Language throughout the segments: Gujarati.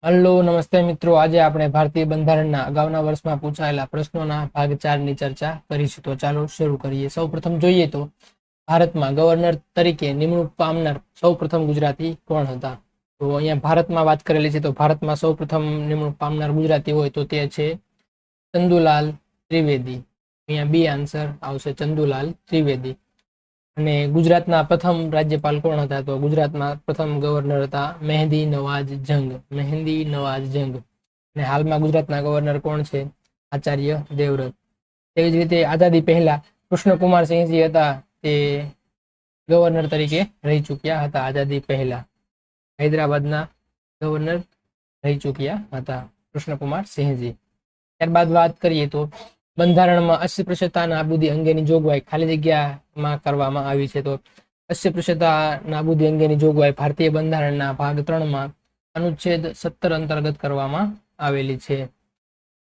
હલો નમસ્તે મિત્રો, આજે આપણે ભારતીય બંધારણના અગાઉના વર્ષમાં પૂછાયેલા પ્રશ્નોના ભાગ 4 ની ચર્ચા કરીશું. તો ચાલો શરૂ કરીએ. સૌપ્રથમ જોઈએ તો ભારતમાં ગવર્નર તરીકે નિમણૂક પામનાર સૌપ્રથમ ગુજરાતી કોણ હતા? તો અહીંયા ભારતમાં વાત કરેલી છે, તો ભારતમાં સૌપ્રથમ નિમણૂક પામનાર ગુજરાતી હોય તો તે છે ચંદુલાલ ત્રિવેદી. અહીંયા બી આન્સર આવશે, ચંદુલાલ ત્રિવેદી. અને ગુજરાતના પ્રથમ રાજ્યપાલ કોણ હતા? તો ગુજરાતના પ્રથમ ગવર્નર હતા મહેંદી નવાજ જંગ. મહેંદી નવાજ જંગ. અને હાલમાં ગુજરાતના ગવર્નર કોણ છે? આચાર્ય દેવવ્રત. તેવી જ રીતે આઝાદી પહેલા કૃષ્ણકુમાર સિંહજી હતા, તે ગવર્નર તરીકે રહી ચૂક્યા હતા. આઝાદી પહેલા હૈદરાબાદના ગવર્નર રહી ચૂક્યા હતા કૃષ્ણકુમાર સિંહજી. ત્યારબાદ વાત કરીએ તો બંધારણમાં અસ્પૃશ્યતા નાબૂદી અંગેની જોગવાઈ ખાલી જગ્યામાં કરવામાં આવી છે. તો અસ્પૃશ્યતા નાબૂદી અંગેની જોગવાઈ ભારતીય બંધારણના ભાગ 3માં અનુચ્છેદ 17 અંતર્ગત કરવામાં આવેલી છે.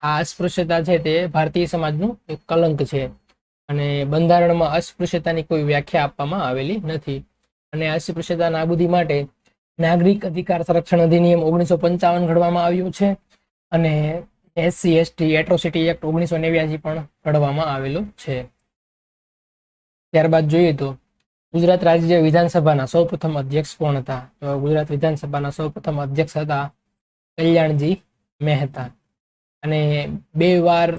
આ અસ્પૃશ્યતા છે તે ભારતીય સમાજનું એક કલંક છે અને બંધારણમાં અસ્પૃશ્યતાની કોઈ વ્યાખ્યા આપવામાં આવેલી નથી. અને અસ્પૃશ્યતા નાબૂદી માટે નાગરિક અધિકાર સંરક્ષણ અધિનિયમ 1955 ઘડવામાં આવ્યું છે અને SC/ST એટ્રોસિટી એક્ટ 1989 પણ ઘડવામાં આવેલો છે. ત્યારબાદ જોઈએ તો ગુજરાત રાજ્ય વિધાનસભાના સૌપ્રથમ અધ્યક્ષ કોણ હતા? તો ગુજરાત વિધાનસભાના સૌપ્રથમ અધ્યક્ષ હતા કલ્યાણજી મહેતા. અને 2 વાર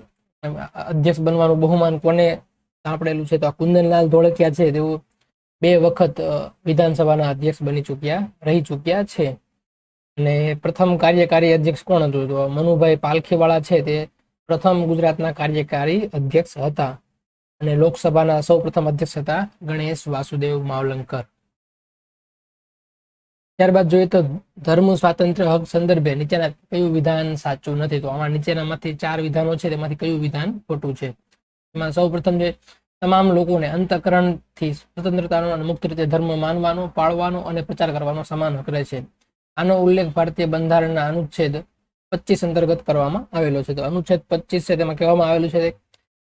અધ્યક્ષ બનવાનું બહુમાન કોને સાંપડેલું છે? તો આ કુંદનલાલ ધોળકિયા છે, તેઓ 2 વખત વિધાનસભાના અધ્યક્ષ રહી ચૂક્યા છે. અને પ્રથમ કાર્યકારી અધ્યક્ષ કોણ હતું? તો મનુભાઈ પાલખીવાળા છે, તે પ્રથમ ગુજરાતના કાર્યકારી અધ્યક્ષ હતા. અને લોકસભાના સૌ પ્રથમ અધ્યક્ષ હતા ગણેશ વાસુદેવ માવલંકર. ત્યારબાદ જોઈએ તો ધર્મ સ્વાતંત્ર્ય હક સંદર્ભે નીચેના કયું વિધાન સાચું નથી? તો આમાં નીચેનામાંથી 4 વિધાનો છે, તેમાંથી કયું વિધાન ખોટું છે? એમાં સૌ પ્રથમ જે તમામ લોકોને અંતઃકરણથી સ્વતંત્રતાનો અને મુક્ત રીતે ધર્મ માનવાનો, પાળવાનો અને પ્રચાર કરવાનો સમાન હક રહે છે. આનો ઉલ્લેખ ભારતીય બંધારણના અનુચ્છેદ 25 અંતર્ગત કરવામાં આવેલો છે. તો અનુચ્છેદ 25 છે, તેમાં કહેવામાં આવેલું છે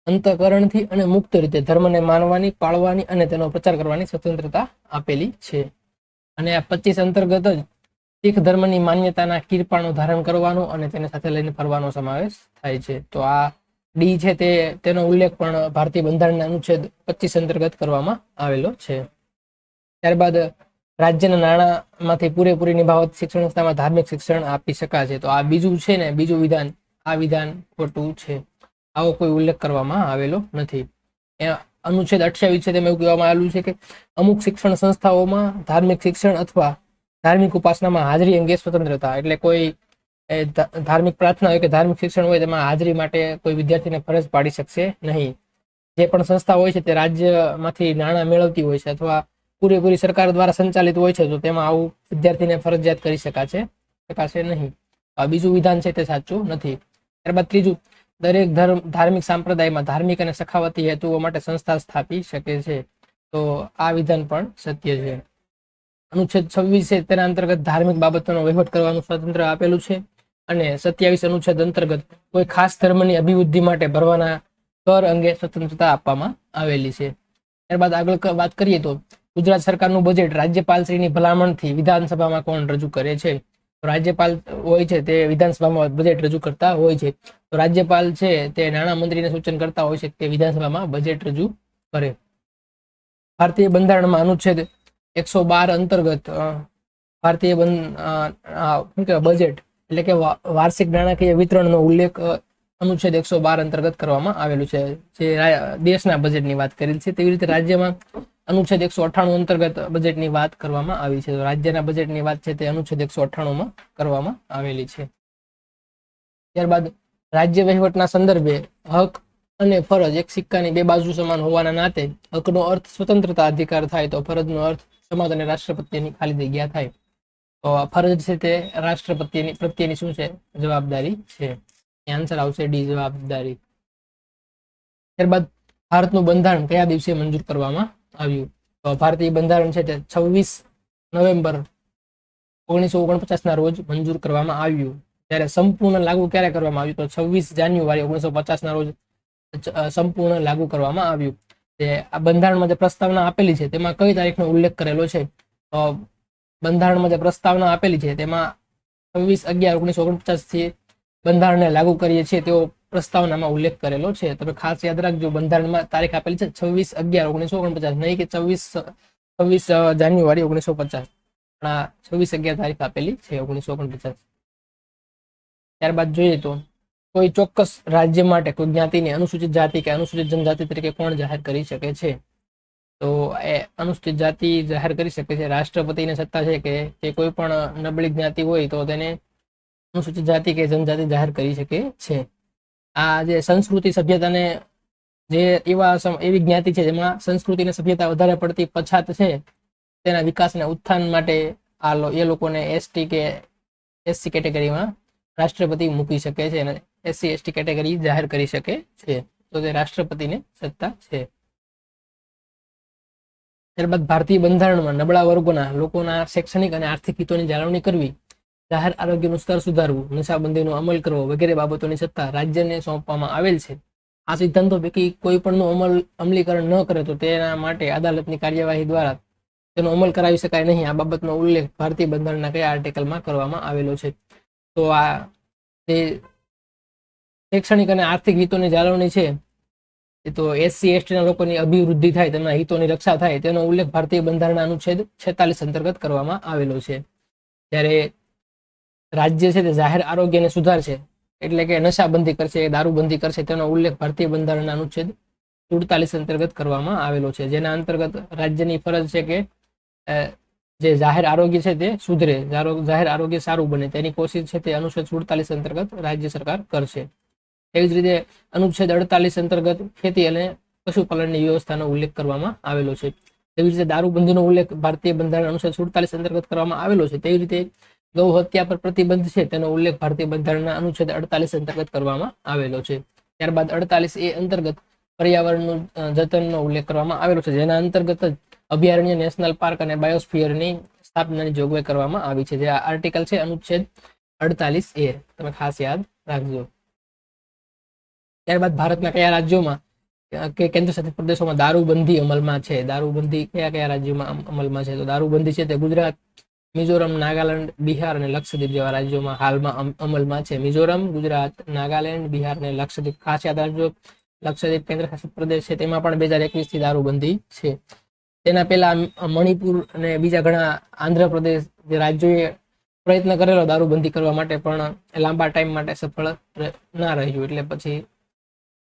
અંતઃકરણથી અને મુક્ત રીતે ધર્મને માનવાની, પાળવાની અને તેનો પ્રચાર કરવાની સ્વતંત્રતા આપેલી છે. અને આ 25 અંતર્ગત જ શીખ ધર્મની માન્યતાના કીર્પાણું ધારણ કરવાનો અને તેને સાથે લઈને ફરવાનો સમાવેશ થાય છે. તો આ ડી છે, તેનો ઉલ્લેખ પણ ભારતીય બંધારણના અનુચ્છેદ 25 અંતર્ગત કરવામાં આવેલો છે. ત્યારબાદ રાજ્યના નાણાંમાંથી પૂરેપૂરી નિભાવત શિક્ષણ સંસ્થામાં ધાર્મિક શિક્ષણ આપી શકાશે. તો આ બીજું છે ને, બીજું વિધાન, આ વિધાન ખોટું છે. આવો કોઈ ઉલ્લેખ કરવામાં આવેલો નથી. અનુચ્છેદ 28 છે, તેમાં એવું કહેવામાં આવેલું છે કે અમુક શિક્ષણ સંસ્થાઓમાં ધાર્મિક શિક્ષણ અથવા ધાર્મિક ઉપાસનામાં હાજરી અંગે સ્વતંત્રતા, એટલે કોઈ ધાર્મિક પ્રાર્થના હોય કે ધાર્મિક શિક્ષણ હોય, તેમાં હાજરી માટે કોઈ વિદ્યાર્થીને ફરજ પાડી શકશે નહીં. જે પણ સંસ્થા હોય છે તે રાજ્યમાંથી નાણાં મેળવતી હોય છે અથવા પૂરેપૂરી સરકાર દ્વારા સંચાલિત હોય છે, તો તેમાં આવું વિદ્યાર્થીને ફરજિયાત કરી શકાશે નહીં. આ બીજું વિધાન છે, તે સાચું નથી. ત્યારબાદ ત્રીજું, દરેક ધાર્મિક સંપ્રદાયમાં ધાર્મિક અને સખાવતી હેતુઓ માટે સંસ્થા સ્થાપી શકે છે. તો આ વિધાન પણ સત્ય છે. અનુચ્છેદ 26 છે, તેના અંતર્ગત ધાર્મિક બાબતોનો વહીવટ કરવાનું સ્વતંત્ર આપેલું છે. અને 27 અનુચ્છેદ અંતર્ગત કોઈ ખાસ ધર્મની અભિવૃદ્ધિ માટે ભરવાના કર અંગે સ્વતંત્રતા આપવામાં આવેલી છે. ત્યારબાદ આગળ વાત કરીએ તો ગુજરાત સરકારનું બજેટ રાજ્યપાલશ્રીની ભલામણથી વિધાનસભામાં કોણ રજૂ કરે છે? રાજ્યપાલ હોય છે, તે વિધાનસભામાં બજેટ રજૂ કરતા હોય છે. તો રાજ્યપાલ છે, તે નાણાં મંત્રીને સૂચન કરતા હોય છે કે વિધાનસભામાં બજેટ રજૂ કરે. ભારતીય બંધારણમાં અનુચ્છેદ 112 અંતર્ગત ભારતીય બજેટ એટલે કે વાર્ષિક નાણાકીય વિતરણનો ઉલ્લેખ અનુચ્છેદ 112 અંતર્ગત કરવામાં આવેલું છે, જે દેશના બજેટની વાત કરેલ છે. તેવી રીતે રાજ્યમાં અનુચ્છેદ 198 અંતર્ગત બજેટની વાત કરવામાં આવી છે. તો રાજ્યના બજેટની વાત છે, તે અનુચ્છેદ 198 કરવામાં આવેલી છે. ત્યારબાદ રાજ્ય વહીવટના સંદર્ભે હક અને ફરજ એક સિક્કાની 2 બાજુ સમાન હોવાના નાતે હકનો અર્થ સ્વતંત્રતા અધિકાર થાય, તો ફરજનો અર્થ સમાજ અને રાષ્ટ્રપતિની ખાલી જગ્યા થાય. તો ફરજ છે, તે પ્રત્યેની શું છે? જવાબદારી છે. આન્સર આવશે ડી, જવાબદારી. ત્યારબાદ ભારતનું બંધારણ કયા દિવસે મંજૂર કરવામાં આવ્યું? તો ભારતીય બંધારણ છે, તે 26 નવેમ્બર 1949 ના રોજ મંજૂર કરવામાં આવ્યું. ત્યારે સંપૂર્ણ લાગુ ક્યારે કરવામાં આવ્યું? તો 26 જાન્યુઆરી 1950 ના રોજ સંપૂર્ણ લાગુ કરવામાં આવ્યું. આ બંધારણમાં જે પ્રસ્તાવના આપેલી છે, તેમાં કઈ તારીખનો ઉલ્લેખ કરેલો છે? બંધારણમાં જે પ્રસ્તાવના આપેલી છે, તેમાં 26/11/1949 થી બંધારણને લાગુ કરીએ છીએ તેવો પ્રસ્તાવનામાં ઉલ્લેખ કરેલો છે. તમે ખાસ યાદ રાખજો, બંધારણમાં તારીખ આપેલી છે 26/11/1949, નહીં કે 26 જાન્યુઆરી 1950. 26/11 તારીખ આપેલી છે 1949. ત્યારબાદ જોઈએ તો કોઈ ચોક્કસ રાજ્ય માટે કોઈ જ્ઞાતિને અનુસૂચિત જાતિ કે અનુસૂચિત જનજાતિ તરીકે કોણ જાહેર કરી શકે છે? તો એ અનુસૂચિત જાતિ જાહેર કરી શકે છે રાષ્ટ્રપતિને સત્તા છે કે જે કોઈ પણ નબળી જ્ઞાતિ હોય તો તેને અનુસૂચિત જાતિ કે જનજાતિ જાહેર કરી શકે છે. આ જે સંસ્કૃતિ સભ્યતાને જે એવી જ્ઞાતિ છે જેમાં સંસ્કૃતિ અને સભ્યતા વધારે પડતી પછાત છે, તેના વિકાસને ઉત્થાન માટે એ લોકોને એસટી કે એસસી કેટેગરીમાં રાષ્ટ્રપતિ મૂકી શકે છે અને SC/ST કેટેગરી જાહેર કરી શકે છે. તો તે રાષ્ટ્રપતિને સત્તા છે. ત્યારબાદ ભારતીય બંધારણમાં નબળા વર્ગોના લોકોના શૈક્ષણિક અને આર્થિક હિતોની જાળવણી કરવી, જાહેર આરોગ્યનું સ્તર સુધારવું, નશાબંધીનો અમલ કરવો વગેરે બાબતોની સત્તા રાજ્યને સોંપવામાં આવેલ છે. આ સિદ્ધાંતો પૈકી કોઈ પણનું અમલીકરણ ન કરે તો તેના માટે અદાલતની કાર્યવાહી દ્વારા તેનો અમલ કરાવી શકાય નહીં. આ બાબતનો ઉલ્લેખ ભારતીય બંધારણના કયા આર્ટિકલમાં કરવામાં આવેલો છે? તો આ જે શૈક્ષણિક અને આર્થિક હિતોની જાળવણી છે, એ તો SC/ST ના લોકોની અભિવૃદ્ધિ થાય, તેમના હિતોની રક્ષા થાય, તેનો ઉલ્લેખ ભારતીય બંધારણના અનુચ્છેદ 46 અંતર્ગત કરવામાં આવેલો છે. જ્યારે રાજ્ય છે તે જાહેર આરોગ્યને સુધારશે, એટલે કે નશાબંધી કરશે, દારૂબંધી કરશે, તેનો ઉલ્લેખ ભારતીય બંધારણના અનુચ્છેદ 47 અંતર્ગત કરવામાં આવેલો છે. જેના અંતર્ગત રાજ્યની ફરજ છે કે જે જાહેર આરોગ્ય છે તે સુધરે, જાહેર આરોગ્ય સારું બને, તેની કોશિશ છે તે અનુચ્છેદ 47 અંતર્ગત રાજ્ય સરકાર કરશે. એવી જ રીતે અનુચ્છેદ 48 અંતર્ગત ખેતી અને પશુપાલનની વ્યવસ્થાનો ઉલ્લેખ કરવામાં આવેલો છે. તેવી રીતે દારૂબંધીનો ઉલ્લેખ ભારતીય બંધારણ અનુચ્છેદ 47 અંતર્ગત કરવામાં આવેલો છે. તેવી રીતે ગૌ હત્યા પર પ્રતિબંધ છે, તેનો ઉલ્લેખ ભારતીય બંધારણના અનુચ્છેદ 48 અંતર્ગત કરવામાં આવેલો છે. ત્યારબાદ 48A અંતર્ગત પર્યાવરણનું જતનનો ઉલ્લેખ કરવામાં આવેલો છે, જેના અંતર્ગત જ અભયારણ્ય, નેશનલ પાર્ક અને બાયોસ્ફિયરની સ્થાપનાની જોગવાઈ કરવામાં આવી છે. જે આ આર્ટિકલ છે અનુચ્છેદ 48A, તમે ખાસ યાદ રાખજો. ત્યારબાદ ભારતના કયા રાજ્યોમાં કે કેન્દ્ર શાસિત પ્રદેશોમાં દારૂબંધી અમલમાં છે? દારૂબંધી કયા કયા રાજ્યોમાં અમલમાં છે? તો દારૂબંધી છે તે ગુજરાત, મિઝોરમ, નાગાલેન્ડ, બિહાર અને લક્ષદ્વીપ જેવા રાજ્યોમાં હાલમાં અમલમાં છે. મિઝોરમ, ગુજરાત, નાગાલેન્ડ, બિહાર અને લક્ષદ્વીપ. ખાસ યાદ રાખજો, લક્ષદ્વીપ કેન્દ્ર શાસિત પ્રદેશ છે, તેમાં પણ 2021 થી દારૂબંધી છે. તેના પહેલા મણિપુર અને બીજા ઘણા આંધ્રપ્રદેશ જે રાજ્યોએ પ્રયત્ન કરેલો દારૂબંધી કરવા માટે, પણ લાંબા ટાઈમ માટે સફળ ના રહ્યું, એટલે પછી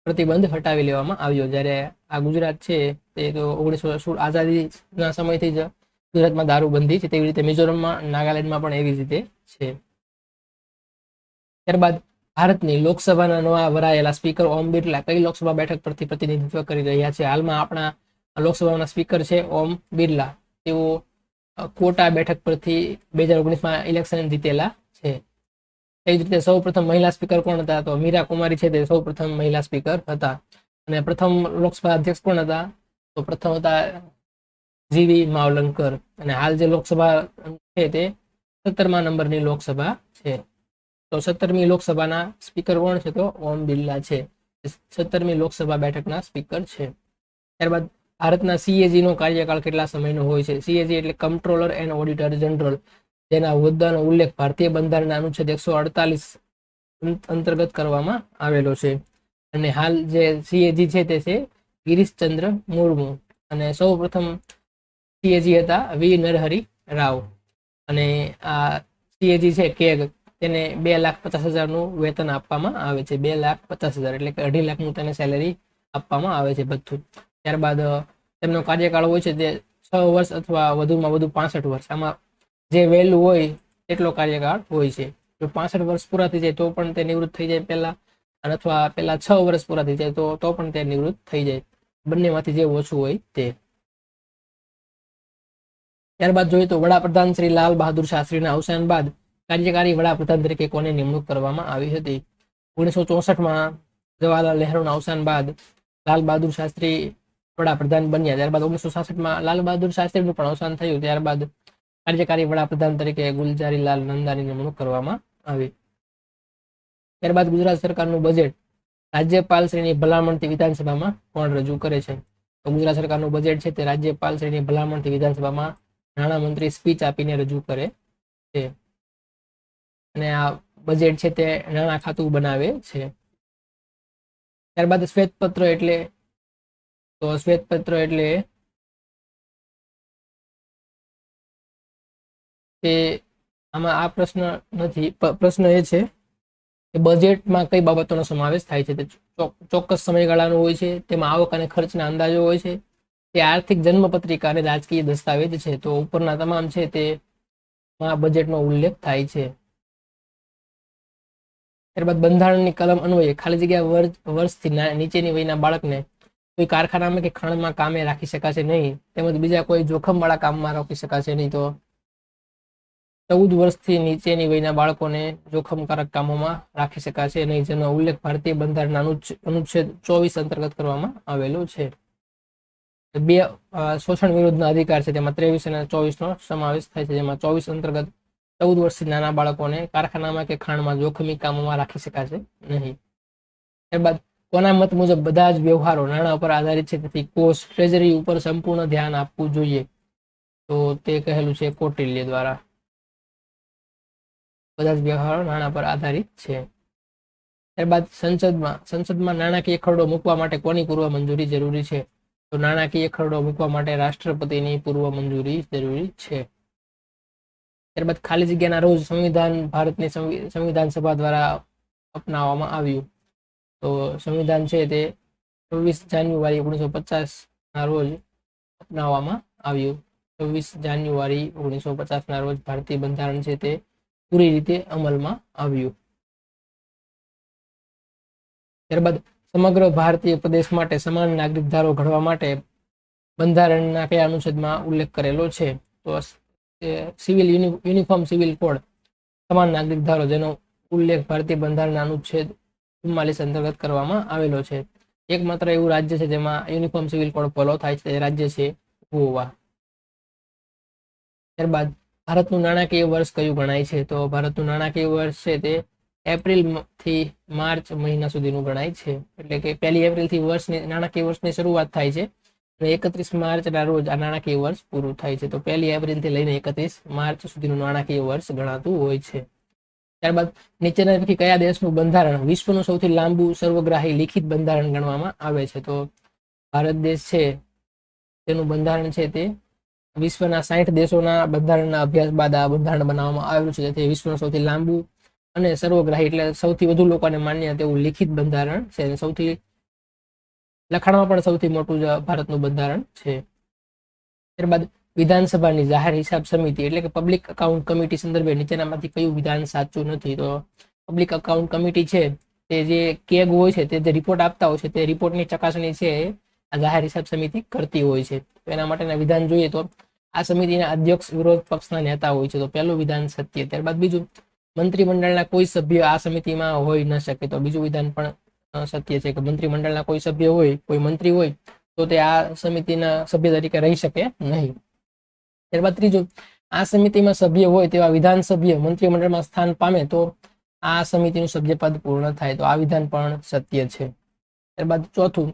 પ્રતિબંધ હટાવી લેવામાં આવ્યો. જ્યારે આ ગુજરાત છે તે તો 1916 આઝાદીના સમયથી જ ગુજરાતમાં દારૂબંધી છે. તેવી રીતે મિઝોરમમાં, નાગાલેન્ડમાં પણ એવી જ રીતે છે. ત્યારબાદ ભારતની લોકસભાના નવા વરાયેલા સ્પીકર ઓમ બિરલા કઈ લોકસભા બેઠક પરથી પ્રતિનિધિત્વ કરી રહ્યા છે? હાલમાં આપણા લોકસભાના સ્પીકર છે ઓમ બિરલા. તેઓ કોટા બેઠક પરથી 2019માં ઇલેક્શન જીતેલા છે. એ જ રીતે સૌ પ્રથમ મહિલા સ્પીકર કોણ હતા? તો મીરા કુમારી છે તે સૌ પ્રથમ મહિલા સ્પીકર હતા. અને પ્રથમ લોકસભા અધ્યક્ષ કોણ હતા? તો પ્રથમ હતા GV માવલંકર. અને હાલ જે લોકસભા છે તે 17મા નંબરની લોકસભા છે. તો 17મી લોકસભાના સ્પીકર કોણ છે? તો ઓમ બિરલા છે. 17મી લોકસભા બેઠકના સ્પીકર છે. ત્યારબાદ ભારતના CAG નો કાર્યકાળ કેટલા સમયનો હોય છે? CAG એટલે કમ્પ્ટ્રોલર એન્ડ ઓડિટર જનરલ, જેના હોદ્દાનો ઉલ્લેખ ભારતીય બંધારણના અનુચ્છેદ 148 અંતર્ગત કરવામાં આવેલો છે. અને હાલ જે CAG છે તે છે ગિરીશચંદ્ર મુર્મુ. અને સૌ પ્રથમ CAG હતા V નરહરી રાવ. અને આ CAG છે કેગ, તેને 2,50,000 વેતન આપવામાં આવે છે. 2,50,000 એટલે કે 2.5 લાખનું તેને સેલેરી આપવામાં આવે છે બધું. ત્યારબાદ તેમનો કાર્યકાળ હોય છે તે 6 વર્ષ અથવા વધુમાં વધુ 65 વર્ષ. આમાં જે વહેલું હોય એટલો કાર્યકાળ હોય છે. જો 65 વર્ષ પૂરા થઈ જાય તો પણ તે નિવૃત્ત થઈ જાય પહેલા, અને અથવા પહેલા 6 વર્ષ પૂરા થઈ જાય તો પણ તે નિવૃત્ત થઈ જાય. બંનેમાંથી જે ઓછું હોય તે. ત્યારબાદ જોઈએ તો વડાપ્રધાન શ્રી લાલ બહાદુર શાસ્ત્રીના અવસાન બાદ કાર્યકારી વડાપ્રધાન તરીકે કોની નિમણૂક કરવામાં આવી હતી? 1964માં જવાહરલાલ નહેરુના અવસાન બાદ લાલ બહાદુર શાસ્ત્રી વડાપ્રધાન બન્યા. ત્યારબાદ 1966માં લાલ બહાદુર શાસ્ત્રીનું પણ અવસાન થયું. ત્યારબાદ કાર્યકારી વડાપ્રધાન તરીકે ગુલઝારીલાલ નંદાની નિમણૂક કરવામાં આવી. ત્યારબાદ ગુજરાત સરકારનું બજેટ રાજ્યપાલશ્રીની ભલામણથી વિધાનસભામાં કોણ રજૂ કરે છે? તો ગુજરાત સરકારનું બજેટ છે તે રાજ્યપાલશ્રીની ભલામણથી વિધાનસભામાં નાણામંત્રી સ્પીચ આપીને રજૂ કરે છે. અને આ બજેટ છે તે નાણાં ખાતું બનાવે છે. ત્યારબાદ શ્વેતપત્ર એટલે શ્વેતપત્ર એટલે તે આમાં આ પ્રશ્ન નથી, પ્રશ્ન એ છે કે બજેટમાં કઈ બાબતોનો સમાવેશ થાય છે. તે ચોક્કસ સમયગાળાનું હોય છે, તેમાં આવક અને ખર્ચના અંદાજો હોય છે, તે આર્થિક જન્મપત્રિકા અને રાજકીય દસ્તાવેજ છે. તો ઉપરના તમામ છે તે બજેટનો ઉલ્લેખ થાય છે. ત્યારબાદ બંધારણની કલમ અન્વયે ખાલી જગ્યા વર્ષથી નીચેની વયના બાળકને કોઈ કારખાનામાં કે ખાણમાં કામે રાખી શકાશે નહીં, તેમજ બીજા કોઈ જોખમવાળા કામમાં રાખી શકાશે નહીં. તો 14 વર્ષથી નીચેની વયના બાળકોને જોખમકારક કામોમાં રાખી શકાશે નહીં, જેનો ઉલ્લેખ ભારતીય બંધારણના અનુચ્છેદ 24 અંતર્ગત કરવામાં આવેલો છે. બે શોષણ વિરુદ્ધના અધિકાર છે, તેમાં 23 અને 24 નો સમાવેશ થાય છે, જેમાં 24 અંતર્ગત 14 વર્ષથી નાના બાળકોને કારખાનામાં કે ખાણમાં જોખમી કામોમાં રાખી શકાશે નહીં. ત્યારબાદ કોના મત મુજબ બધા જ વ્યવહારો નાણાં ઉપર આધારિત છે, તેથી કોષ ટ્રેઝરી ઉપર સંપૂર્ણ ધ્યાન આપવું જોઈએ. તો તે કહેલું છે કૌટિલ્ય દ્વારા. બધા જ વ્યવહારો નાણાં પર આધારિત છે. ત્યારબાદ સંસદમાં નાણાકીય ખરડો મૂકવા માટે કોની પૂર્વ મંજૂરી જરૂરી છે? તો નાણાકીય ખરડો મૂકવા માટે રાષ્ટ્રપતિની પૂર્વ મંજૂરી જરૂરી છે. ત્યારબાદ ખાલી જગ્યાના રોજ સંવિધાન ભારતની સંવિધાન સભા દ્વારા અપનાવવામાં આવ્યું. તો સંવિધાન છે તે 24 જાન્યુઆરી 1950 ના રોજ અપનાવવામાં આવ્યું. 24 જાન્યુઆરી 1950 ના રોજ ભારતીય બંધારણ છે તે પૂરી રીતે અમલમાં આવ્યું. ત્યારબાદ સમગ્ર ભારતીય પ્રદેશ માટે સમાન નાગરિક ધારો ઘડવા માટે બંધારણના કયા અનુચ્છેદમાં ઉલ્લેખ કરેલો છે? તો સિવિલ યુનિફોર્મ સિવિલ કોડ સમાન નાગરિક ધારો, જેનો ઉલ્લેખ ભારતીય બંધારણના અનુચ્છેદ 44 અંતર્ગત કરવામાં આવેલો છે. એકમાત્ર એવું રાજ્ય છે જેમાં યુનિફોર્મ સિવિલ કોડ ફોલો થાય છે, તે રાજ્ય છે ગોવા. ત્યારબાદ ભારતનું નાણાકીય વર્ષ કયું ગણાય છે? તો ભારતનું નાણાકીય વર્ષ છે તે એપ્રિલ થી માર્ચ મહિના સુધીનું ગણાય છે. એટલે કે 1 એપ્રિલથી નાણાકીય વર્ષની શરૂઆત થાય છે અને 31 માર્ચના રોજ આ નાણાકીય વર્ષ પૂરું થાય છે. તો 1 એપ્રિલથી લઈને 31 માર્ચ સુધીનું નાણાકીય વર્ષ ગણાતું હોય છે. ત્યારબાદ નીચેના પૈકી કયા દેશનું બંધારણ વિશ્વનું સૌથી લાંબુ સર્વગ્રાહી લિખિત બંધારણ ગણવામાં આવે છે? તો ભારત દેશ છે તેનું બંધારણ છે તે વિશ્વના 60 દેશોના બંધારણના અભ્યાસ બાદ આ બંધારણ બનાવવામાં આવેલું છે. તેથી વિશ્વનું સૌથી લાંબુ અને સર્વગ્રાહી એટલે સૌથી વધુ લોકોને માન્ય તેવું લિખિત બંધારણ છે. સૌથી લખાણમાં પણ સૌથી મોટું ભારતનું બંધારણ છે. ત્યારબાદ વિધાનસભાની જાહેર હિસાબ સમિતિ એટલે કે પબ્લિક અકાઉન્ટ કમિટી સંદર્ભે નીચેનામાંથી કયું વિધાન સાચું નથી? તો પબ્લિક અકાઉન્ટ કમિટી છે તે જે કેગ હોય છે, તે જે રિપોર્ટ આપતા હોય છે, તે રિપોર્ટની ચકાસણી છે આ જાહેર હિસાબ સમિતિ કરતી હોય છે. તો એના માટેના વિધાન જોઈએ તો આ સમિતિના અધ્યક્ષ વિરોધ પક્ષના નેતા હોય છે. તો પહેલું વિધાન સત્ય. ત્યારબાદ બીજું, મંત્રીમંડળના કોઈ સભ્ય આ સમિતિમાં હોઈ ન શકે. તો બીજું વિધાન પણ સત્ય છે કે મંત્રીમંડળના કોઈ સભ્ય હોય, કોઈ મંત્રી હોય તો તે આ સમિતિના સભ્ય તરીકે રહી શકે નહીં. ત્યારબાદ ત્રીજું, આ સમિતિમાં સભ્ય હોય તેવા વિધાનસભ્ય મંત્રીમંડળમાં સ્થાન પામે તો આ સમિતિનું સભ્યપદ પૂર્ણ થાય. તો આ વિધાન પણ સત્ય છે. ત્યારબાદ ચોથું,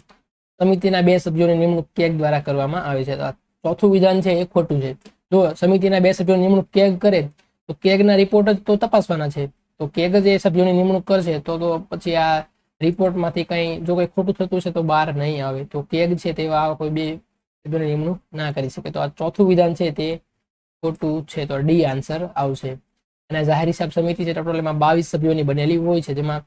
સમિતિના 2 સભ્યોની નિમણૂક કેગ દ્વારા કરવામાં આવે છે. ચોથું વિધાન છે એ ખોટું છે. જો સમિતિના 2 સભ્યોની નિમણૂક કેગ કરે તો કેગના રિપોર્ટ જ તો તપાસવાના છે. તો કેગ જ એ સભ્યોની નિમણૂક કરશે તો પછી આ રિપોર્ટમાંથી કઈ જો કઈ ખોટું થતું છે તો બહાર નહીં આવે. તો કેગ છે તેવા કોઈ 2 સભ્યોની નિમણૂક ના કરી શકે. તો આ ચોથું વિધાન છે તે ખોટું છે. તો ડી આન્સર આવશે. અને જાહેર હિસાબ સમિતિ છે ટોટલ એમાં 22 સભ્યોની બનેલી હોય છે, જેમાં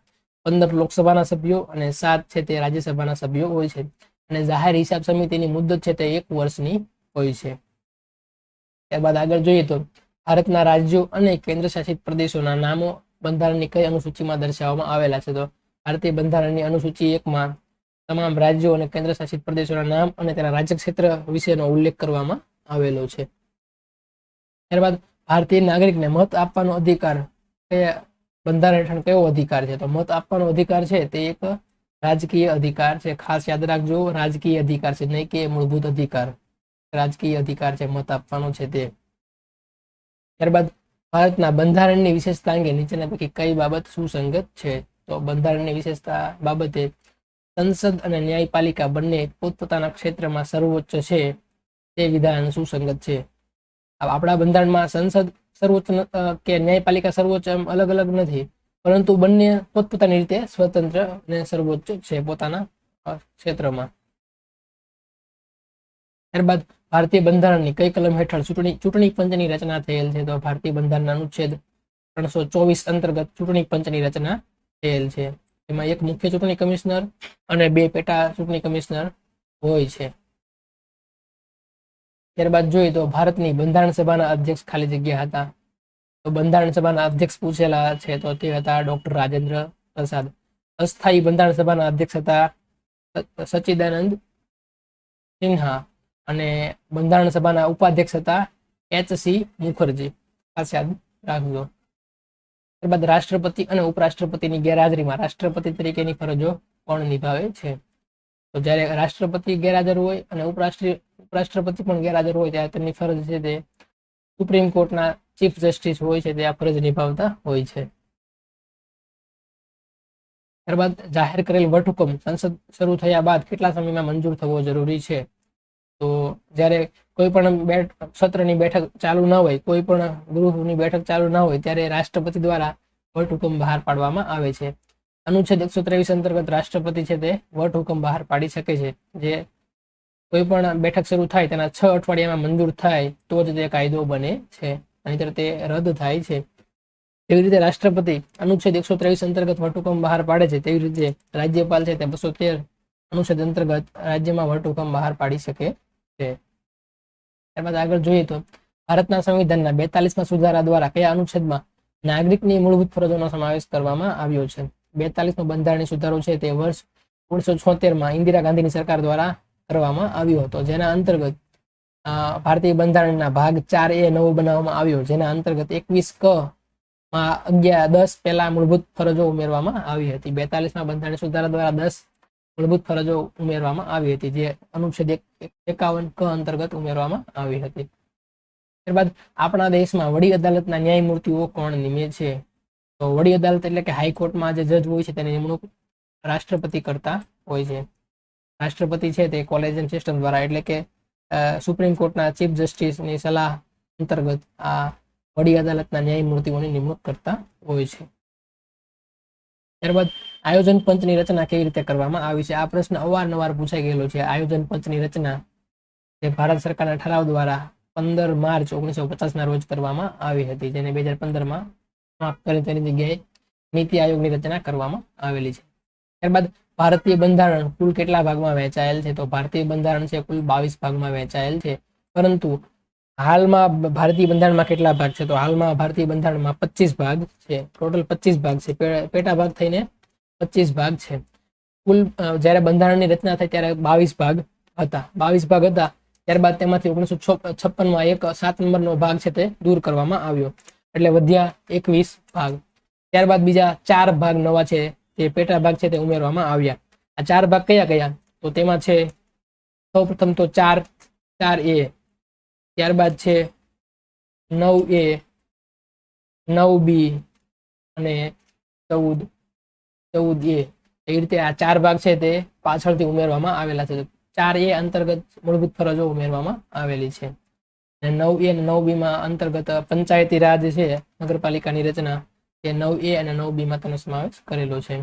15 લોકસભાના સભ્યો અને 7 છે તે રાજ્યસભાના સભ્યો હોય છે. અને જાહેર હિસાબ સમિતિની મુદ્દત છે તે 1 વર્ષની હોય છે. ત્યારબાદ આગળ જોઈએ તો ભારતના રાજ્યો અને કેન્દ્ર શાસિત પ્રદેશોના નામો બંધારણની કઈ અનુસૂચિમાં દર્શાવવામાં આવેલા છે? તો ભારતીય બંધારણની અનુસૂચિ 1માં તમામ રાજ્યો અને કેન્દ્ર શાસિત પ્રદેશોના નામ અને તેના રાજ્ય ક્ષેત્ર વિશેનો ઉલ્લેખ કરવામાં આવેલો છે. ત્યારબાદ ભારતીય નાગરિકને મત આપવાનો અધિકાર બંધારણ હેઠળ કયો અધિકાર છે? તો મત આપવાનો અધિકાર છે તે એક રાજકીય અધિકાર છે. ખાસ યાદ રાખજો, રાજકીય અધિકાર છે, નહીં કે મૂળભૂત અધિકાર. રાજકીય અધિકાર છે, મત આપવાનો છે તે. ત્યારબાદ ભારતના બંધારણની વિશેષતા અંગે નીચેના પૈકી કઈ બાબત સુસંગત છે? તો બંધારણની વિશેષતા બાબતે સંસદ અને ન્યાયપાલિકા બંને પોતપોતાના ક્ષેત્રમાં સર્વોચ્ચ છે તે વિધાન સુસંગત છે. આપણા બંધારણમાં સંસદ સર્વોચ્ચ કે ન્યાયપાલિકા સર્વોચ્ચ એમ અલગ અલગ નથી, પરંતુ બંને પોતપોતાની રીતે સ્વતંત્ર અને સર્વોચ્ચ છે પોતાના ક્ષેત્રમાં. ત્યારબાદ ભારતીય બંધારણની કઈ કલમ હેઠળ ચૂંટણી પંચની રચના થયેલ છે? તો ભારતીય બંધારણના અનુચ્છેદ 324 અંતર્ગત ચૂંટણી પંચની રચના થયેલ છે. એમાં એક મુખ્ય ચૂંટણી કમિશનર અને 2 પેટા ચૂંટણી કમિશનર હોય છે. ત્યારબાદ જોઈએ તો ભારતની બંધારણ સભાના અધ્યક્ષ ખાલી જગ્યા હતા. તો બંધારણ સભાના અધ્યક્ષ પૂછેલા છે તો તે હતા ડોક્ટર રાજેન્દ્ર પ્રસાદ. અસ્થાયી બંધારણ સભાના અધ્યક્ષ હતા સચ્ચિદાનંદ સિન્હા અને બંધારણ સભાના ઉપાધ્યક્ષ હતા HC મુખર્જી. ખાસ યાદ રાખજો. ત્યારબાદ રાષ્ટ્રપતિ અને ઉપરાષ્ટ્રપતિની ગેરહાજરીમાં રાષ્ટ્રપતિ તરીકેની ફરજો કોણ નિભાવે છે? તો જ્યારે રાષ્ટ્રપતિ ગેરહાજર હોય અને ઉપરાષ્ટ્રપતિ પણ ગેરહાજર હોય ત્યારે તેમની ફરજ છે તે સુપ્રીમ કોર્ટના ચીફ જસ્ટિસ હોય છે તે આ ફરજ નિભાવતા હોય છે. ત્યારબાદ જાહેર કરેલ વટહુકમ સંસદ શરૂ થયા બાદ કેટલા સમયમાં મંજૂર થવો જરૂરી છે? તો જ્યારે કોઈ પણ સત્રની બેઠક ચાલુ ના હોય, કોઈ પણ ગૃહની બેઠક ચાલુ ના હોય ત્યારે રાષ્ટ્રપતિ દ્વારા વટહુકમ બહાર પાડવામાં આવે છે. અનુચ્છેદ 123 અંતર્ગત રાષ્ટ્રપતિ છે તે વટહુકમ બહાર પાડી શકે છે. જે કોઈ પણ બેઠક શરૂ થાય તેના 6 અઠવાડિયામાં મંજૂર થાય તો જ તે કાયદો બને છે, નહીંતર તે રદ થાય છે. એવી રીતે રાષ્ટ્રપતિ અનુચ્છેદ 123 અંતર્ગત વટહુકમ બહાર પાડે છે, તેવી રીતે રાજ્યપાલ છે તે 213 અનુચ્છેદ અંતર્ગત રાજ્યમાં વટહુકમ બહાર પાડી શકે છે. ત્યારબાદ આગળ જોઈએ તો ભારતના સંવિધાનના 42માં સુધારા દ્વારા કયા અનુચ્છેદમાં નાગરિકની મૂળભૂત ફરજોનો સમાવેશ કરવામાં આવ્યો છે? 42મો બંધારણીય સુધારો છે તે વર્ષ 1976માં ઇન્દિરા ગાંધીની સરકાર દ્વારા કરવામાં આવ્યો હતો, જેના અંતર્ગત ભારતીય બંધારણના ભાગ 4A નવો બનાવવામાં આવ્યો, જેના અંતર્ગત 21 ક માં 11-10 પહેલા મૂળભૂત ફરજો ઉમેરવામાં આવી હતી. 42મા બંધારણીય સુધારા દ્વારા 10 મૂળભૂત ફરજો ઉમેરવામાં આવી હતી, જે અનુચ્છેદ 51 ક અંતર્ગત ઉમેરવામાં આવી હતી. ત્યારબાદ આપણા દેશમાં વડી અદાલતના ન્યાયમૂર્તિઓ કોણ નિમે છે? તો વડી અદાલત એટલે કે હાઈકોર્ટમાં જે જજ હોય છે તેની નિમણૂક રાષ્ટ્રપતિ કરતા હોય છે. રાષ્ટ્રપતિ છે તે કોલેજિયમ સિસ્ટમ દ્વારા એટલે કે સુપ્રીમ કોર્ટના ચીફ જસ્ટિસની સલાહ અંતર્ગત આ વડી અદાલતના ન્યાયમૂર્તિઓની નિમણૂક કરતા હોય છે. ત્યારબાદ આયોજન પંચની રચના કેવી રીતે કરવામાં આવી છે? આ પ્રશ્ન અવારનવાર પૂછાઈ ગયેલો છે. આયોજન પંચની રચના જે ભારત સરકારના ઠરાવ દ્વારા 15 માર્ચ 1950ના રોજ કરવામાં આવી હતી, જેને 2015માં સમાપ્ત કરી તેની જગ્યાએ નીતિ આયોગની રચના કરવામાં આવેલી છે. ત્યારબાદ ભારતીય બંધારણ કુલ કેટલા ભાગમાં વહેંચાયેલ છે? તો ભારતીય બંધારણ છે કુલ 22 ભાગમાં વહેંચાયેલ છે, પરંતુ હાલમાં ભારતીય બંધારણમાં કેટલા ભાગ છે? તો હાલમાં ભારતીય બંધારણમાં 25 ભાગ છે. ટોટલ 25 ભાગ છે. પેટા ભાગ થઈને 25 ભાગ છે. કુલ જ્યારે બંધારણની રચના થઈ ત્યારે 22 ભાગ હતા. 22 ભાગ હતા. ત્યારબાદ તેમાંથી 1956માં એક 7 નંબરનો ભાગ છે તે દૂર કરવામાં આવ્યો, એટલે વધ્યા 21 ભાગ. ત્યારબાદ બીજા 4 ભાગ નવા છે તે પેટા ભાગ છે તે ઉમેરવામાં આવ્યા. આ 4 ભાગ કયા કયા? તો તેમાં છે સૌપ્રથમ તો 4A, ત્યારબાદ છે 9A, 9B અને 14A. એવી રીતે આ 4 ભાગ છે તે પાછળથી ઉમેરવામાં આવેલા છે. 4A અંતર્ગત મૂળભૂત ફરજો ઉમેરવામાં આવેલી છે, અને 9A અને 9Bમાં અંતર્ગત પંચાયતી રાજ છે, નગરપાલિકાની રચના, એ 9A અને 9Bમાં તેનો સમાવેશ કરેલો છે.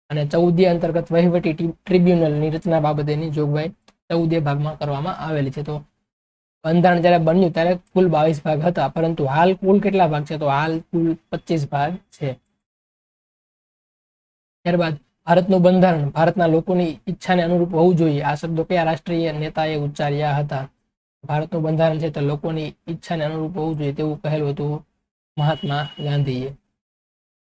અને 14A અંતર્ગત વહીવટી ટ્રિબ્યુનલની રચના બાબતેની જોગવાઈ 14A ભાગમાં કરવામાં આવેલી છે. તો બંધારણ જ્યારે બન્યું ત્યારે કુલ 22 ભાગ હતા, પરંતુ હાલ કુલ કેટલા ભાગ છે? તો હાલ કુલ 25 ભાગ છે. ત્યારબાદ ભારતનું બંધારણ ભારતના લોકોની ઈચ્છાને અનુરૂપ હોવું જોઈએ. આ શબ્દો કયા રાષ્ટ્રીય નેતાએ ઉચ્ચાર્યા હતા? ભારતનું બંધારણ છે તે લોકોની ઈચ્છાને અનુરૂપ હોવું જોઈએ તેવું કહેલું હતું મહાત્મા ગાંધીએ.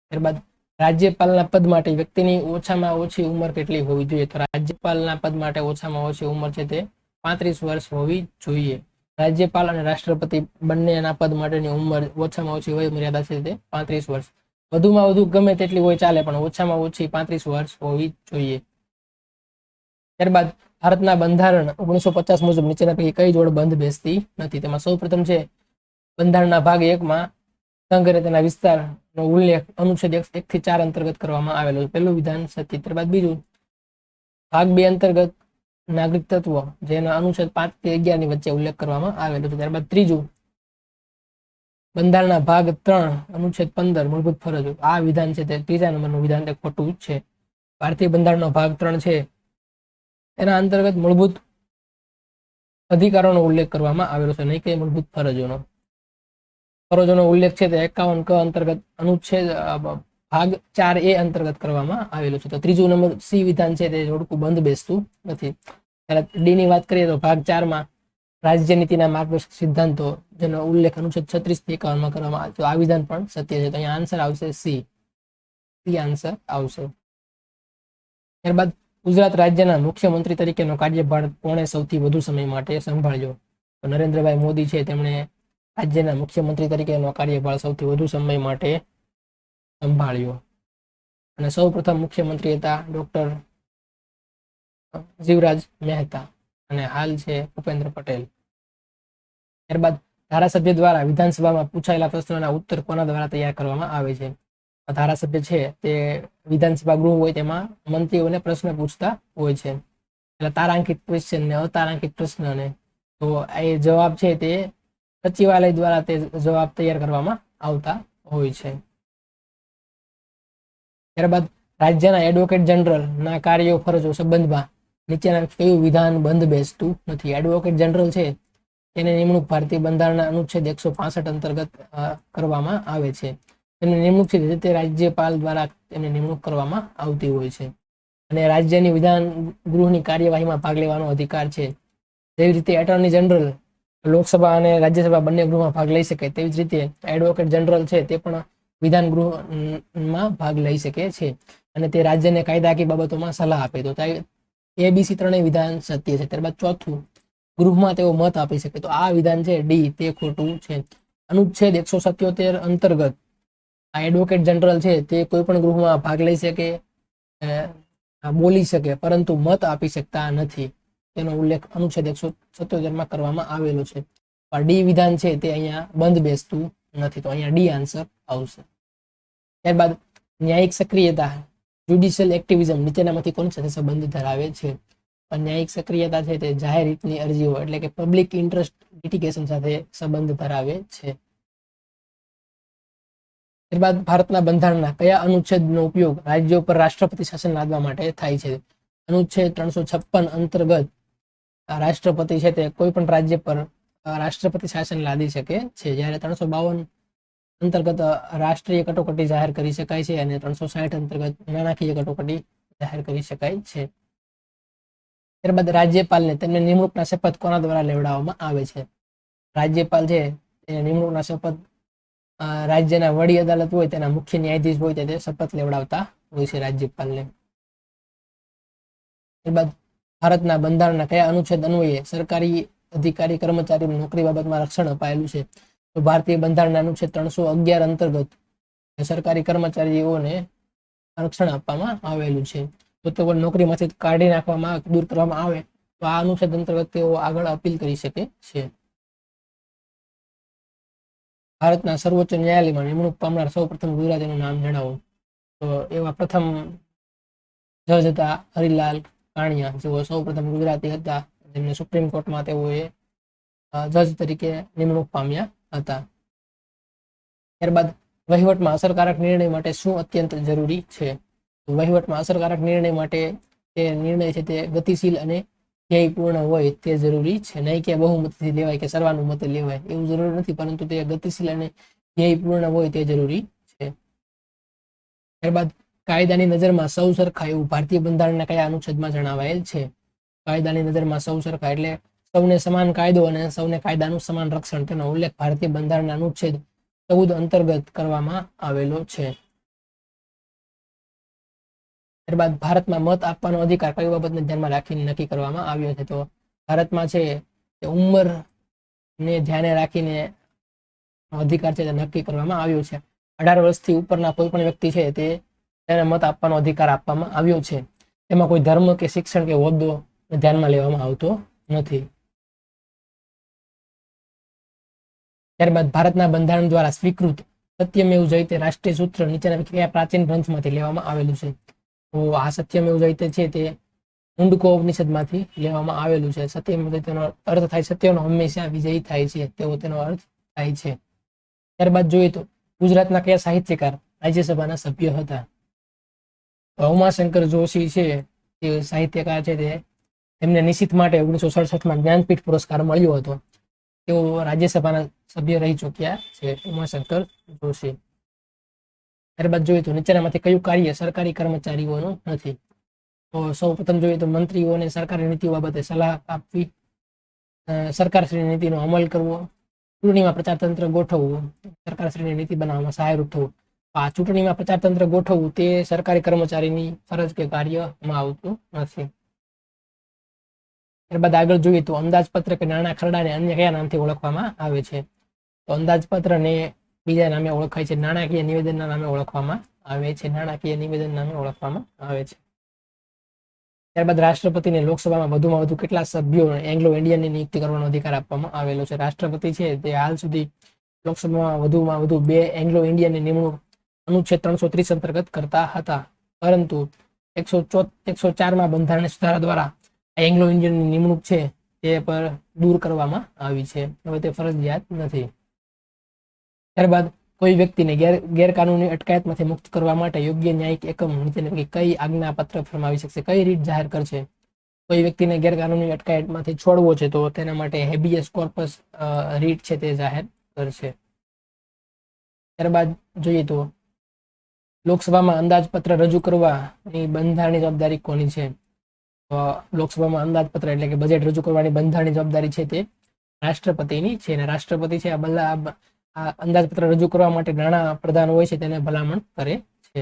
ત્યારબાદ રાજ્યપાલના પદ માટે વ્યક્તિની ઓછામાં ઓછી ઉંમર કેટલી હોવી જોઈએ? તો રાજ્યપાલના પદ માટે ઓછામાં ઓછી ઉંમર છે તે 35 વર્ષ હોવી જોઈએ. રાજ્યપાલ અને રાષ્ટ્રપતિ બંનેના પદ માટેની ઉંમર ઓછામાં ઓછી વય મર્યાદા છે તે 35 વર્ષ. વધુમાં વધુ ગમે તેટલી હોય ચાલે, પણ ઓછામાં ઓછી 35 વર્ષ હોવી જોઈએ. ત્યારબાદ ભારતના બંધારણ 1950 મુજબ નીચેના પૈકી કઈ જોડ બંધ બેસતી નથી? તેમાં સૌપ્રથમ છે બંધારણના ભાગ 1માં સંઘ અને તેના વિસ્તારનો ઉલ્લેખ અનુચ્છેદ 1 થી 4 અંતર્ગત કરવામાં આવેલો છે. પહેલું વિધાન સત્ય. ત્યારબાદ બીજું ભાગ 2 અંતર્ગત નાગરિક તત્વ, જેના અનુચ્છેદ 5 થી 11 ની વચ્ચે ઉલ્લેખ કરવામાં આવેલો છે. ત્યારબાદ ત્રીજું બંધારણના ભાગ 3 અનુચ્છેદ 15 મૂળભૂત ફરજો, આ વિધાન છે તે ત્રીજા નંબરનું વિધાન તે ખોટું છે. ભારતીય બંધારણનો ભાગ 3 છે એના અંતર્ગત મૂળભૂત અધિકારોનો ઉલ્લેખ કરવામાં આવેલો છે, નહીં કે મૂળભૂત ફરજોનો. ફરજોનો ઉલ્લેખ છે તે 51 ક અંતર્ગત અનુચ્છેદ ભાગ 4A અંતર્ગત કરવામાં આવેલો છે. તો ત્રીજું નંબર સી વિધાન છે તે જોડકું બંધ બેસતું નથી. ત્યારે ડી ની વાત કરીએ તો ભાગ 4 માં રાજ્ય નીતિના માર્ગદર્શક સિદ્ધાંતો જેનો ઉલ્લેખ અનુચ્છેદ 36 થી 51 માં કરવામાં આવે તો આ વિધાન પણ સત્ય છે. તો અહીંયા આન્સર આવશે સી આન્સર આવશે. ત્યારબાદ ગુજરાત રાજ્યના મુખ્યમંત્રી તરીકેનો કાર્યભાર કોણે સૌથી વધુ સમય માટે સંભાળ્યો? તો નરેન્દ્રભાઈ મોદી છે તેમણે રાજ્યના મુખ્યમંત્રી તરીકેનો કાર્યભાર સૌથી વધુ સમય માટે સંભાળ્યો અને સૌ પ્રથમ મુખ્યમંત્રી હતા ડોક્ટર જીવરાજ મહેતા અને હાલ છે ભૂપેન્દ્ર પટેલ. ત્યારબાદ ધારાસભ્ય દ્વારા વિધાનસભામાં પૂછાયેલા પ્રશ્નોના ઉત્તર કોના દ્વારા તૈયાર કરવામાં આવે છે? ધારાસભ્ય છે તે વિધાનસભા ગૃહ હોય તેમાં મંત્રીઓને પ્રશ્ન પૂછતા હોય છે, એટલે તારાંકિત ક્વેશ્ચન ને અતારાંકિત પ્રશ્નને તો એ જવાબ છે તે સચિવાલય દ્વારા તે જવાબ તૈયાર કરવામાં આવતા હોય છે. ત્યારબાદ રાજ્યના એડવોકેટ જનરલ ના કાર્યો ફરજો સંબંધમાં નીચેના કયું વિધાન બંધ બેસતું નથી? એડવોકેટ જનરલ છે તેની નિમણૂક ભારતીય બંધારણના અનુચ્છેદ 165 અંતર્ગત કરવામાં આવે છે. તેમની નિમણૂક છે તે રાજ્યપાલ દ્વારા તેમની નિમણૂક કરવામાં આવતી હોય છે અને રાજ્યની વિધાન ગૃહની કાર્યવાહીમાં ભાગ લેવાનો અધિકાર છે. જેવી રીતે એટર્ની જનરલ લોકસભા અને રાજ્યસભા બંને ગૃહમાં ભાગ લઈ શકે તેવી જ રીતે એડવોકેટ જનરલ છે તે પણ વિધાન ગૃહમાં ભાગ લઈ શકે છે અને તે રાજ્યને કાયદાકીય બાબતોમાં સલાહ આપે. તો એબીસી ત્રણેય વિધાન સત્ય છે. ત્યારબાદ ચોથું, ગૃહમાં તેઓ મત આપી શકે. તો આ વિધાન છે ડી તે ખોટું છે. અનુચ્છેદ 177 અંતર્ગત આ એડવોકેટ જનરલ છે તે કોઈ પણ ગૃહમાં ભાગ લઈ શકે, બોલી શકે, પરંતુ મત આપી શકતા નથી. તેનો ઉલ્લેખ અનુચ્છેદ 177 માં કરવામાં આવેલો છે. પણ ડી વિધાન છે તે અહીંયા બંધ બેસતું નથી. તો અહીંયા ડી આન્સર આવશે. ત્યારબાદ ન્યાયિક સક્રિયતા જ્યુડિશિયલ એક્ટિવિઝમ નીચેનામાંથી કોની સાથે સંબંધ ધરાવે છે? ન્યાયિક સક્રિયતા છે તે જાહેર હિતની અરજીઓ એટલે કે પબ્લિક ઇન્ટરેસ્ટ લિટિગેશન સાથે સંબંધ ધરાવે છે. ત્યારબાદ ભારતના બંધારણના કયા અનુચ્છેદનો ઉપયોગ રાજ્યો પર રાષ્ટ્રપતિ શાસન લાદવા માટે થાય છે? અનુચ્છેદ 356 અંતર્ગત રાષ્ટ્રપતિ છે તે કોઈ પણ રાજ્ય પર રાષ્ટ્રપતિ શાસન લાદી શકે છે, જ્યારે 352 અંતર્ગત રાષ્ટ્રીય કટોકટી જાહેર કરી શકાય છે અને 360 અંતર્ગત નાણાકીય કટોકટી જાહેર કરી શકાય છે. ત્યારબાદ રાજ્યપાલને તેમની નિમણૂકના શપથ કોના દ્વારા લેવડાવવામાં આવે છે? રાજ્યપાલ છે તેને નિમણૂકના શપથ રાજ્યના વડી અદાલત હોય તેના મુખ્ય ન્યાયાધીશ હોય તે શપથ લેવડાવતા હોય છે રાજ્યપાલને. ત્યારબાદ ભારતના બંધારણના કયા અનુચ્છેદ અન્વયે સરકારી અધિકારી કર્મચારીની નોકરી બાબતમાં રક્ષણ અપાયેલું છે? તો ભારતીય બંધારણના અનુચ્છેદ 311 અંતર્ગત સરકારી કર્મચારીઓને રક્ષણ આપવામાં આવેલું છે. જો તેઓ નોકરીમાંથી કાઢી નાખવામાં દૂર કરવામાં આવે તો આ અનુચ્છેદ અંતર્ગત તેઓ આગળ અપીલ કરી શકે છે. ભારતના સર્વોચ્ચ ન્યાયાલયમાં નિમણૂક પામનાર સૌ પ્રથમ ગુજરાતીનું નામ જણાવો. તો એવા પ્રથમ જજ હતા હરિલાલ કાણિયા, જેઓ સૌ પ્રથમ ગુજરાતી હતા, જેમને સુપ્રીમ કોર્ટમાં તેઓએ જજ તરીકે નિમણૂક પામ્યા હતા. ત્યારબાદ વહીવટમાં અસરકારક નિર્ણય માટે શું અત્યંત જરૂરી છે? વહીવટમાં અસરકારક નિર્ણય માટે તે નિર્ણય છે તે ગતિશીલ અને ધ્યેયપૂર્ણ હોય તે જરૂરી છે. નહીં કે બહુમતીથી લેવાય કે સર્વાનુમતે લેવાય એવું જરૂરી નથી, પરંતુ તે ગતિશીલ અને ધ્યેયપૂર્ણ હોય તે જરૂરી છે. ત્યારબાદ કાયદાની નજરમાં સૌ સરખા એવું ભારતીય બંધારણના કયા અનુચ્છેદમાં જણાવાયેલ છે? કાયદાની નજરમાં સૌ સરખા એટલે સૌને સમાન કાયદો અને સૌને કાયદાનું સમાન રક્ષણ, તેનો ઉલ્લેખ ભારતીય બંધારણના અનુચ્છેદ 14 અંતર્ગત કરવામાં આવેલો છે. ત્યારબાદ ભારતમાં મત આપવાનો અધિકાર કઈ બાબતને ધ્યાનમાં રાખીને નક્કી કરવામાં આવ્યો છે? તો ભારતમાં છે તે ઉંમરને ધ્યાને રાખીને અધિકાર છે તે નક્કી કરવામાં આવ્યો છે. 18 વર્ષથી ઉપરના કોઈ પણ વ્યક્તિ છે તેને મત આપવાનો અધિકાર આપવામાં આવ્યો છે. તેમાં કોઈ ધર્મ કે શિક્ષણ કે હોદ્દો ધ્યાનમાં લેવામાં આવતો નથી. ત્યારબાદ ભારતના બંધારણ દ્વારા સ્વીકૃત સત્યમેવ જયતે રાષ્ટ્રીય સૂત્ર નીચેના કયા પ્રાચીન ગ્રંથમાંથી લેવામાં આવેલું છે? તો આ સત્યમેવ જયતે છે તે મુંડકો ઉપનિષદમાંથી લેવામાં આવેલું છે. સત્યમેવ જયતેનો અર્થ થાય સત્યનો હંમેશા વિજયી થાય છે તેવો તેનો અર્થ થાય છે. ત્યારબાદ જોઈએ તો ગુજરાતના કયા સાહિત્યકાર રાજ્યસભાના સભ્ય હતા? ઉમાશંકર જોશી છે તે સાહિત્યકાર છે, તેમને નિશિત માટે 1967માં જ્ઞાનપીઠ પુરસ્કાર મળ્યો હતો. તેઓ રાજ્યસભાના સભ્ય રહી ચૂક્યા છે, ઉમાશંકર જોશી. ત્યારબાદ જોઈએ તો નીચેનામાંથી કયું કાર્ય સરકારી કર્મચારીઓનું નથી? તો સૌ પ્રથમ જોઈએ તો મંત્રીઓને સરકારી નીતિઓ બાબતે સલાહ આપવી, સરકારશ્રીની નીતિનો અમલ કરવો, ચૂંટણીમાં પ્રચાર તંત્ર ગોઠવવું, સરકારશ્રીની નીતિ બનાવવામાં સહાયરૂપ થવું. આ ચૂંટણીમાં પ્રચાર તંત્ર ગોઠવવું તે સરકારી કર્મચારીની ફરજ કે કાર્યમાં આવતું નથી. ત્યારબાદ આગળ જોઈએ તો અંદાજપત્ર કે નાણાં ખરડાને અન્ય કયા નામથી ઓળખવામાં આવે છે? તો અંદાજપત્રને બીજા નામે ઓળખાય છે, નાણાકીય નિવેદનના નામે ઓળખવામાં આવે છે. નાણાકીય નિવેદન નામે ઓળખવામાં આવે છે. ત્યારબાદ રાષ્ટ્રપતિને લોકસભામાં વધુમાં વધુ કેટલા સભ્યો એંગ્લો ઇન્ડિયનની નિયુક્તિ કરવાનો અધિકાર આપવામાં આવેલો છે? રાષ્ટ્રપતિ છે તે હાલ સુધી લોકસભામાં વધુમાં વધુ 2 એંગ્લો ઇન્ડિયનની નિમણૂક અનુચ્છેદ 330 અંતર્ગત કરતા હતા, પરંતુ 104માં બંધારણ સુધારા દ્વારા એંગ્લો ઇન્ડિયનની નિમણૂક છે તે પર દૂર કરવામાં આવી છે. હવે તે ફરજિયાત નથી. ત્યારબાદ કોઈ વ્યક્તિને ગેરકાનૂની અટકાયતમાંથી મુક્ત કરવા માટે યોગ્ય ન્યાયિક એકમ નીચેની પૈકી કઈ આજ્ઞાપત્ર ફરમાવી શકશે? કઈ રીત જાહેર કરશે? કોઈ વ્યક્તિને ગેરકાનૂની અટકાયતમાંથી છોડવો છે તો તેના માટે હેબિયસ કોર્પસ રીટ છે તે જાહેર કરશે. ત્યારબાદ જોઈએ તો લોકસભામાં અંદાજપત્ર રજૂ કરવાની બંધારણીય જવાબદારી કોની છે? લોકસભામાં અંદાજપત્ર એટલે કે બજેટ રજૂ કરવાની બંધારણીય જવાબદારી છે તે રાષ્ટ્રપતિની છે, અને રાષ્ટ્રપતિ છે આ અંદાજપત્ર રજૂ કરવા માટે નાણાં પ્રધાન હોય છે તેને ભલામણ કરે છે.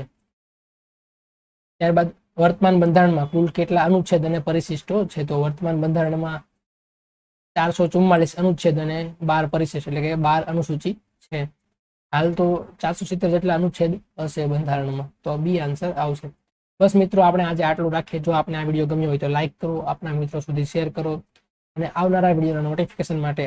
ત્યારબાદ વર્તમાન બંધારણમાં કુલ કેટલા અનુચ્છેદ અને પરિશિષ્ટો છે? તો વર્તમાન બંધારણમાં 444 અનુચ્છેદ અને 12 પરિશિષ્ટ એટલે કે 12 અનુસૂચિ છે. હાલ તો 470 જેટલા અનુચ્છેદ હશે બંધારણમાં, તો બી આન્સર આવશે. બસ મિત્રો, આપણે આજે આટલું રાખીએ. જો આપને આ વિડીયો ગમ્યો હોય તો લાઈક કરો, આપના મિત્રો સુધી શેર કરો, અને આવનારા વિડીયોના નોટિફિકેશન માટે